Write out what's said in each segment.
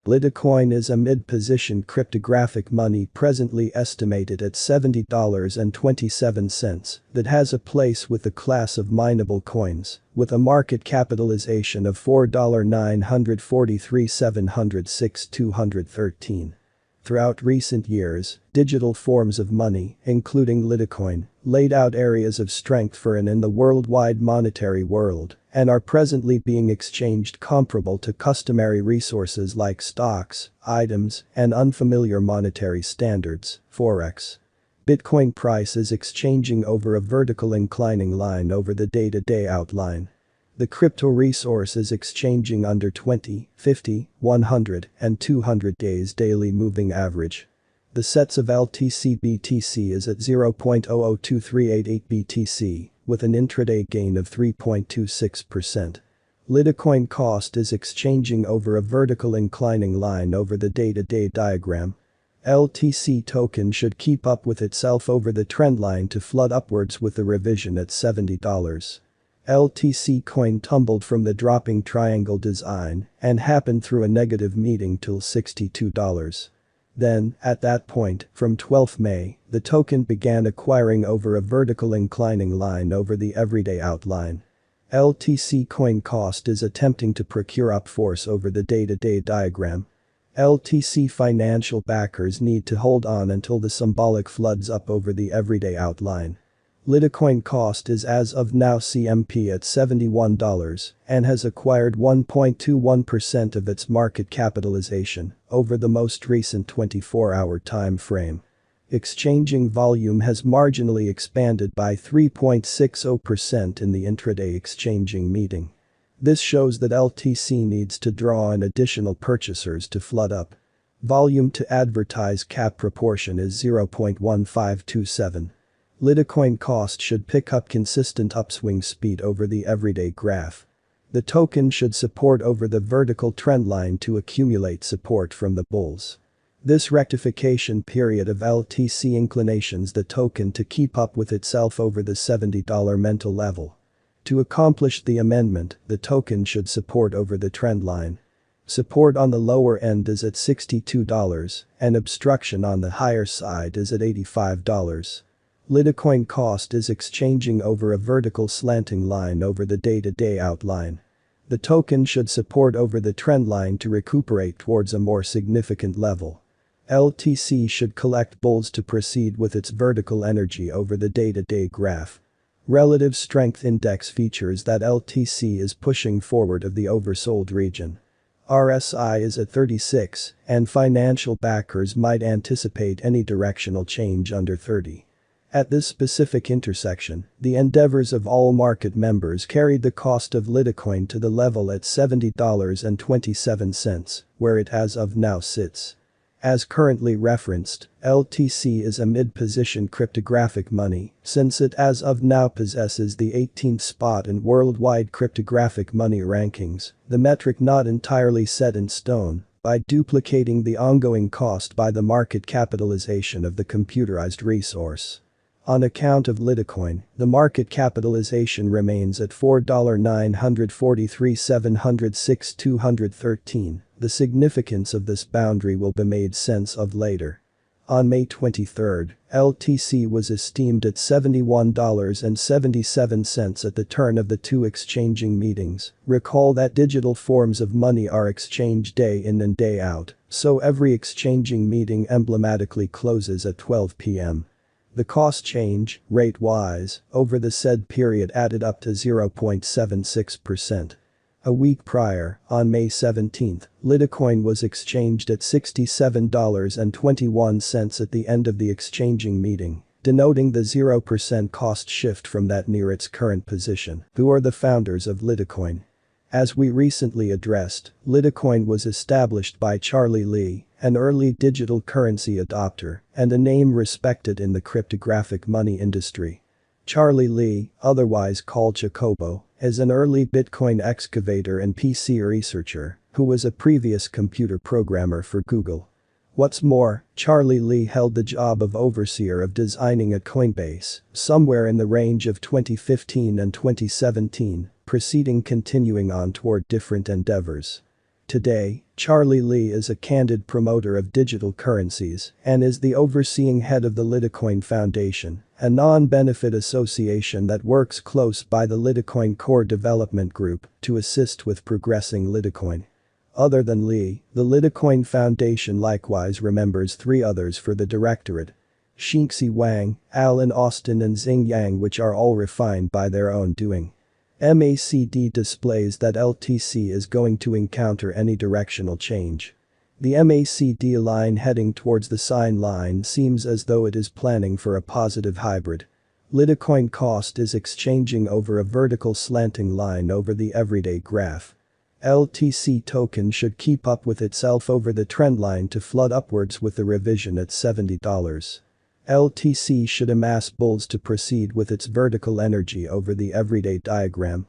Litecoin is a mid-position cryptographic money presently estimated at $70.27 that has a place with the class of mineable coins, with a market capitalization of $4,943,706,213. Throughout recent years, digital forms of money, including Litecoin, laid out areas of strength for in the worldwide monetary world and are presently being exchanged comparable to customary resources like stocks, items, and unfamiliar monetary standards, forex. Bitcoin price is exchanging over a vertical inclining line over the day-to-day outline. The crypto resource is exchanging under 20, 50, 100, and 200 days daily moving average. The sets of LTC-BTC is at 0.002388 BTC, with an intraday gain of 3.26%. Litecoin cost is exchanging over a vertical inclining line over the day-to-day diagram. LTC token should keep up with itself over the trendline to flood upwards with the revision at $70. LTC coin tumbled from the dropping triangle design and happened through a negative meeting till $62. Then, at that point, from 12 May, the token began acquiring over a vertical inclining line over the everyday outline. LTC coin cost is attempting to procure up force over the day-to-day diagram. LTC financial backers need to hold on until the symbolic floods up over the everyday outline. Litecoin cost is as of now CMP at $71 and has acquired 1.21% of its market capitalization over the most recent 24-hour time frame. Exchanging volume has marginally expanded by 3.60% in the intraday exchanging meeting. This shows that LTC needs to draw in additional purchasers to flood up. Volume to advertise cap proportion is 0.1527. Litecoin cost should pick up consistent upswing speed over the everyday graph. The token should support over the vertical trendline to accumulate support from the bulls. This rectification period of LTC inclinations the token to keep up with itself over the $70 mental level. To accomplish the amendment, the token should support over the trendline. Support on the lower end is at $62 and obstruction on the higher side is at $85. Litecoin cost is exchanging over a vertical slanting line over the day-to-day outline. The token should support over the trend line to recuperate towards a more significant level. LTC should collect bulls to proceed with its vertical energy over the day-to-day graph. Relative strength index features that LTC is pushing forward of the oversold region. RSI is at 36 and financial backers might anticipate any directional change under 30. At this specific intersection, the endeavors of all market members carried the cost of Litecoin to the level at $70.27, where it as of now sits. As currently referenced, LTC is a mid-position cryptographic money since it as of now possesses the 18th spot in worldwide cryptographic money rankings, the metric not entirely set in stone, by duplicating the ongoing cost by the market capitalization of the computerized resource. On account of Litecoin, the market capitalization remains at $4,943,706,213. The significance of this boundary will be made sense of later. On May 23, LTC was esteemed at $71.77 at the turn of the two exchanging meetings. Recall that digital forms of money are exchanged day in and day out, so every exchanging meeting emblematically closes at 12 p.m. The cost change, rate-wise, over the said period added up to 0.76%. A week prior, on May 17, Litecoin was exchanged at $67.21 at the end of the exchanging meeting, denoting the 0% cost shift from that near its current position. Who are the founders of Litecoin? As we recently addressed, Litecoin was established by Charlie Lee, an early digital currency adopter and a name respected in the cryptographic money industry. Charlie Lee, otherwise called Chocobo, is an early Bitcoin excavator and PC researcher who was a previous computer programmer for Google. What's more, Charlie Lee held the job of overseer of designing at Coinbase somewhere in the range of 2015 and 2017, continuing on toward different endeavors. Today, Charlie Lee is a candid promoter of digital currencies and is the overseeing head of the Litecoin Foundation, a non-benefit association that works close by the Litecoin Core Development Group to assist with progressing Litecoin. Other than Lee, the Litecoin Foundation likewise remembers 3 others for the directorate: Xingxi Wang, Alan Austin and Xing Yang, which are all refined by their own doing. MACD displays that LTC is going to encounter any directional change. The MACD line heading towards the sine line seems as though it is planning for a positive hybrid. Litecoin cost is exchanging over a vertical slanting line over the everyday graph. LTC token should keep up with itself over the trendline to flood upwards with the revision at $70. LTC should amass bulls to proceed with its vertical energy over the everyday diagram.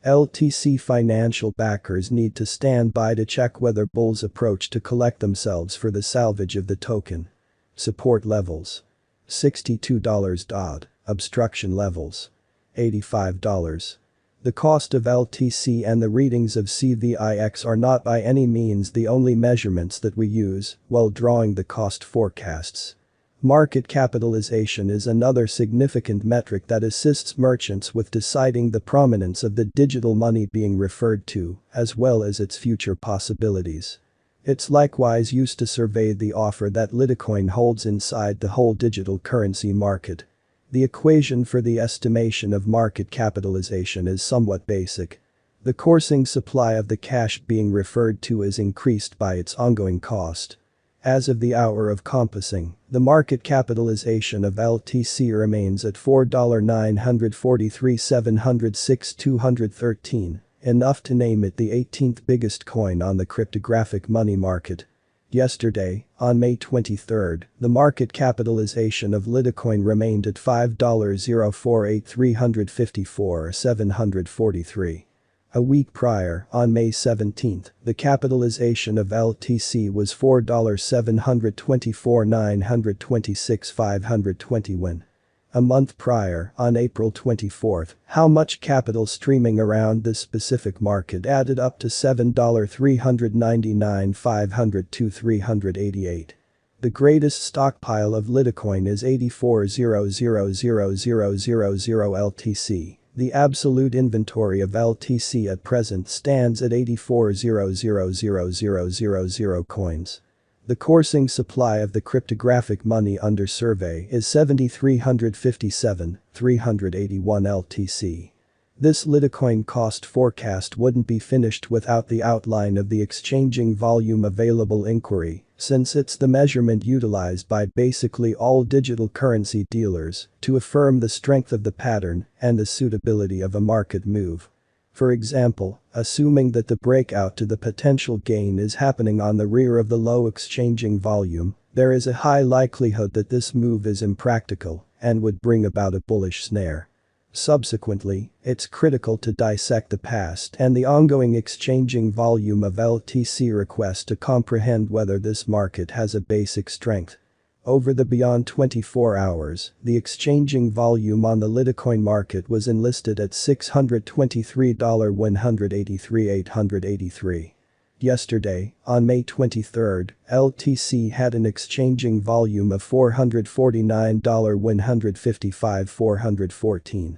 LTC financial backers need to stand by to check whether bulls approach to collect themselves for the salvage of the token. Support levels: $62. Obstruction levels: $85. The cost of LTC and the readings of CVIX are not by any means the only measurements that we use while drawing the cost forecasts. Market capitalization is another significant metric that assists merchants with deciding the prominence of the digital money being referred to, as well as its future possibilities. It's likewise used to survey the offer that Litecoin holds inside the whole digital currency market. The equation for the estimation of market capitalization is somewhat basic. The coursing supply of the cash being referred to is increased by its ongoing cost. As of the hour of compassing, the market capitalization of LTC remains at $4,943,706,213, enough to name it the 18th biggest coin on the cryptographic money market. Yesterday, on May 23, the market capitalization of Litecoin remained at $5,048,354,743. A week prior, on May 17, the capitalization of LTC was $4,724,926,520. A month prior, on April 24, how much capital streaming around this specific market added up to $7,399,502,388. The greatest stockpile of Litecoin is 84,000,000 LTC. The absolute inventory of LTC at present stands at 84,000,000 coins. The coursing supply of the cryptographic money under survey is 7,357,381 LTC. This Litecoin cost forecast wouldn't be finished without the outline of the exchanging volume available inquiry, since it's the measurement utilized by basically all digital currency dealers to affirm the strength of the pattern and the suitability of a market move. For example, assuming that the breakout to the potential gain is happening on the rear of the low exchanging volume, there is a high likelihood that this move is impractical and would bring about a bullish snare. Subsequently, it's critical to dissect the past and the ongoing exchanging volume of LTC requests to comprehend whether this market has a basic strength. Over the beyond 24 hours, the exchanging volume on the Litecoin market was enlisted at $623,183,883. Yesterday, on May 23, LTC had an exchanging volume of $449,155,414.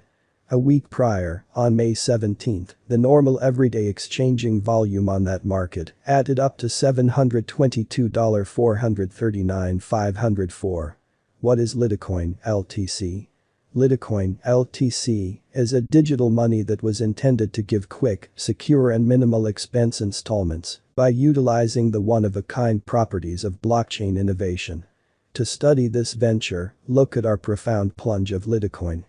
A week prior, on May 17, the normal everyday exchanging volume on that market added up to $722,439,504. What is Litecoin, LTC? Litecoin, LTC, is a digital money that was intended to give quick, secure and minimal expense installments by utilizing the one-of-a-kind properties of blockchain innovation. To study this venture, look at our profound plunge of Litecoin.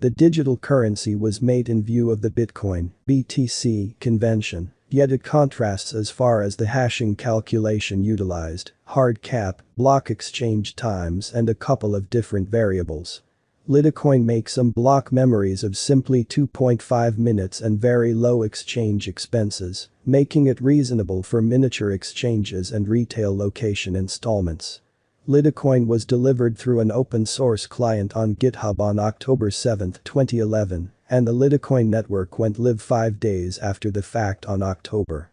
The digital currency was made in view of the Bitcoin (BTC) convention, yet it contrasts as far as the hashing calculation utilized, hard cap, block exchange times and a couple of different variables. Litecoin makes some block memories of simply 2.5 minutes and very low exchange expenses, making it reasonable for miniature exchanges and retail location installments. Litecoin was delivered through an open-source client on GitHub on October 7, 2011, and the Litecoin network went live 5 days after the fact on October